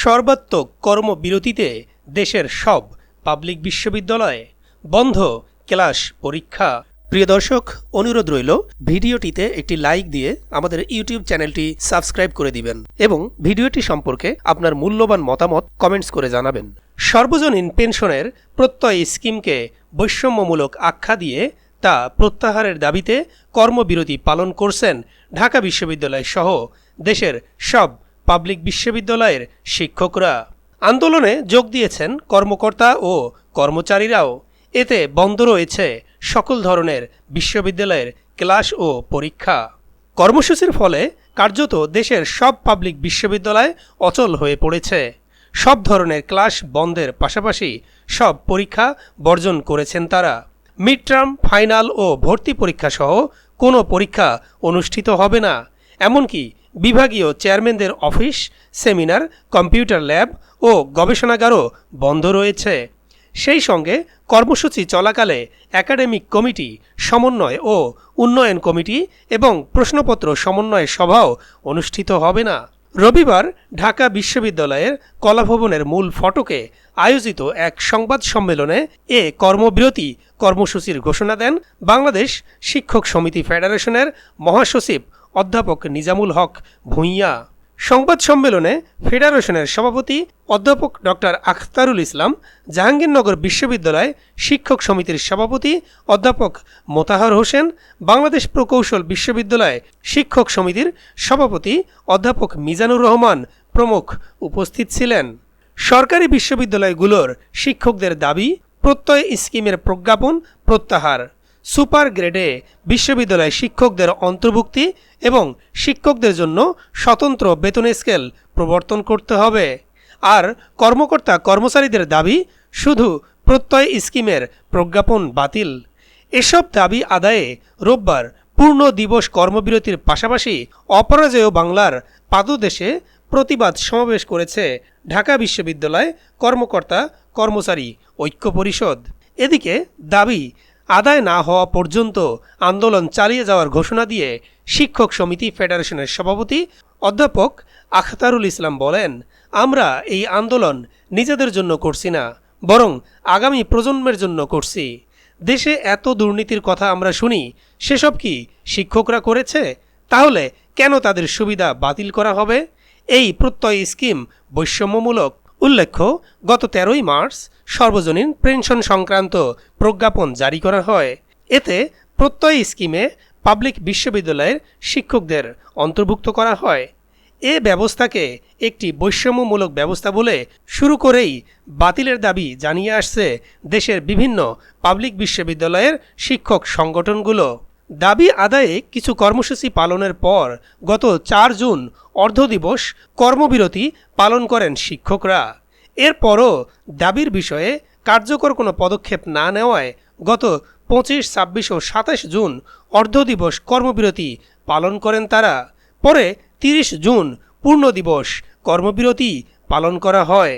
সর্বাত্মক কর্মবিরতিতে দেশের সব পাবলিক বিশ্ববিদ্যালয়ে বন্ধ ক্লাস পরীক্ষা। প্রিয় দর্শক, অনুরোধ রইল ভিডিওটিতে একটি লাইক দিয়ে আমাদের ইউটিউব চ্যানেলটি সাবস্ক্রাইব করে দিবেন এবং ভিডিওটি সম্পর্কে আপনার মূল্যবান মতামত কমেন্টস করে জানাবেন। সর্বজনীন পেনশনের প্রত্যয় স্কিমকে বৈষম্যমূলক আখ্যা দিয়ে তা প্রত্যাহারের দাবিতে কর্মবিরতি পালন করছেন ঢাকা বিশ্ববিদ্যালয় সহ দেশের সব পাবলিক বিশ্ববিদ্যালয়ের শিক্ষকরা। আন্দোলনে যোগ দিয়েছেন কর্মকর্তা ও কর্মচারীরাও। এতে বন্ধ রয়েছে সকল ধরনের বিশ্ববিদ্যালয়ের ক্লাস ও পরীক্ষা। কর্মসূচির ফলে কার্যত দেশের সব পাবলিক বিশ্ববিদ্যালয় অচল হয়ে পড়েছে। সব ধরনের ক্লাস বন্ধের পাশাপাশি সব পরীক্ষা বর্জন করেছেন তারা। মিড টার্ম, ফাইনাল ও ভর্তি পরীক্ষা সহ কোনো পরীক্ষা অনুষ্ঠিত হবে না। এমনকি বিভাগীয় চেয়ারম্যানদের অফিস, সেমিনার, কম্পিউটার ল্যাব ও গবেষণাগারও বন্ধ রয়েছে। সেই সঙ্গে কর্মসূচি চলাকালে একাডেমিক কমিটি, সমন্বয় ও উন্নয়ন কমিটি এবং প্রশ্নপত্র সমন্বয় সভাও অনুষ্ঠিত হবে না। রবিবার ঢাকা বিশ্ববিদ্যালয়ের কলাভবনের মূল ফটকে আয়োজিত এক সংবাদ সম্মেলনে এ কর্মবিরতি কর্মসূচির ঘোষণা দেন বাংলাদেশ শিক্ষক সমিতি ফেডারেশনের মহাসচিব অধ্যাপক নিজামুল হক ভূঁইয়া। সংবাদ সম্মেলনে ফেডারেশনের সভাপতি অধ্যাপক ডক্টর আখতারুল ইসলাম, জাহাঙ্গীরনগর বিশ্ববিদ্যালয় শিক্ষক সমিতির সভাপতি অধ্যাপক মোতাহার হোসেন, বাংলাদেশ প্রকৌশল বিশ্ববিদ্যালয় শিক্ষক সমিতির সভাপতি অধ্যাপক মিজানুর রহমান প্রমুখ উপস্থিত ছিলেন। সরকারি বিশ্ববিদ্যালয়গুলোর শিক্ষকদের দাবি প্রত্যয় স্কিমের প্রজ্ঞাপন প্রত্যাহার, সুপার গ্রেডে বিশ্ববিদ্যালয় শিক্ষকদের অন্তর্ভুক্তি এবং শিক্ষকদের জন্য স্বতন্ত্র বেতন স্কেল প্রবর্তন করতে হবে। আর কর্মকর্তা কর্মচারীদের দাবি শুধু প্রত্যয় স্কিমের প্রজ্ঞাপন বাতিল। এসব দাবি আদায়ে রোববার পূর্ণ দিবস কর্মবিরতির পাশাপাশি অপরাজেয় বাংলার পাদদেশে প্রতিবাদ সমাবেশ করেছে ঢাকা বিশ্ববিদ্যালয় কর্মকর্তা কর্মচারী ঐক্য পরিষদ। এদিকে দাবি আদায় না হওয়া পর্যন্ত আন্দোলন চালিয়ে যাওয়ার ঘোষণা দিয়ে শিক্ষক সমিতি ফেডারেশনের সভাপতি অধ্যাপক আখতারুল ইসলাম বলেন, আমরা এই আন্দোলন নিজেদের জন্য করছি না, বরং আগামী প্রজন্মের জন্য করছি। দেশে এত দুর্নীতির কথা আমরা শুনি, সেসব কি শিক্ষকরা করেছে? তাহলে কেন তাদের সুবিধা বাতিল করা হবে? এই প্রত্যয় স্কিম বৈষম্যমূলক। উল্লেখ্য, গত 13ই মার্চ সর্বজনীন পেনশন সংক্রান্ত প্রজ্ঞাপন জারি করা হয়। এতে প্রত্যয় স্কিমে পাবলিক বিশ্ববিদ্যালয়ের শিক্ষকদের অন্তর্ভুক্ত করা হয়। এ ব্যবস্থাকে একটি বৈষম্যমূলক ব্যবস্থা বলে শুরু করেই বাতিলের দাবি জানিয়ে আসছে দেশের বিভিন্ন পাবলিক বিশ্ববিদ্যালয়ের শিক্ষক সংগঠনগুলো। দাবি আদায়ে কিছু কর্মসূচি পালনের পর গত 4 জুন অর্ধদিবস কর্মবিরতি পালন করেন শিক্ষকরা। এরপরও দাবির বিষয়ে কার্যকর কোনো পদক্ষেপ না নেওয়ায় গত 25, 26 ও 27 জুন অর্ধদিবস কর্মবিরতি পালন করেন তারা। পরে 30 জুন পূর্ণ দিবস কর্মবিরতি পালন করা হয়।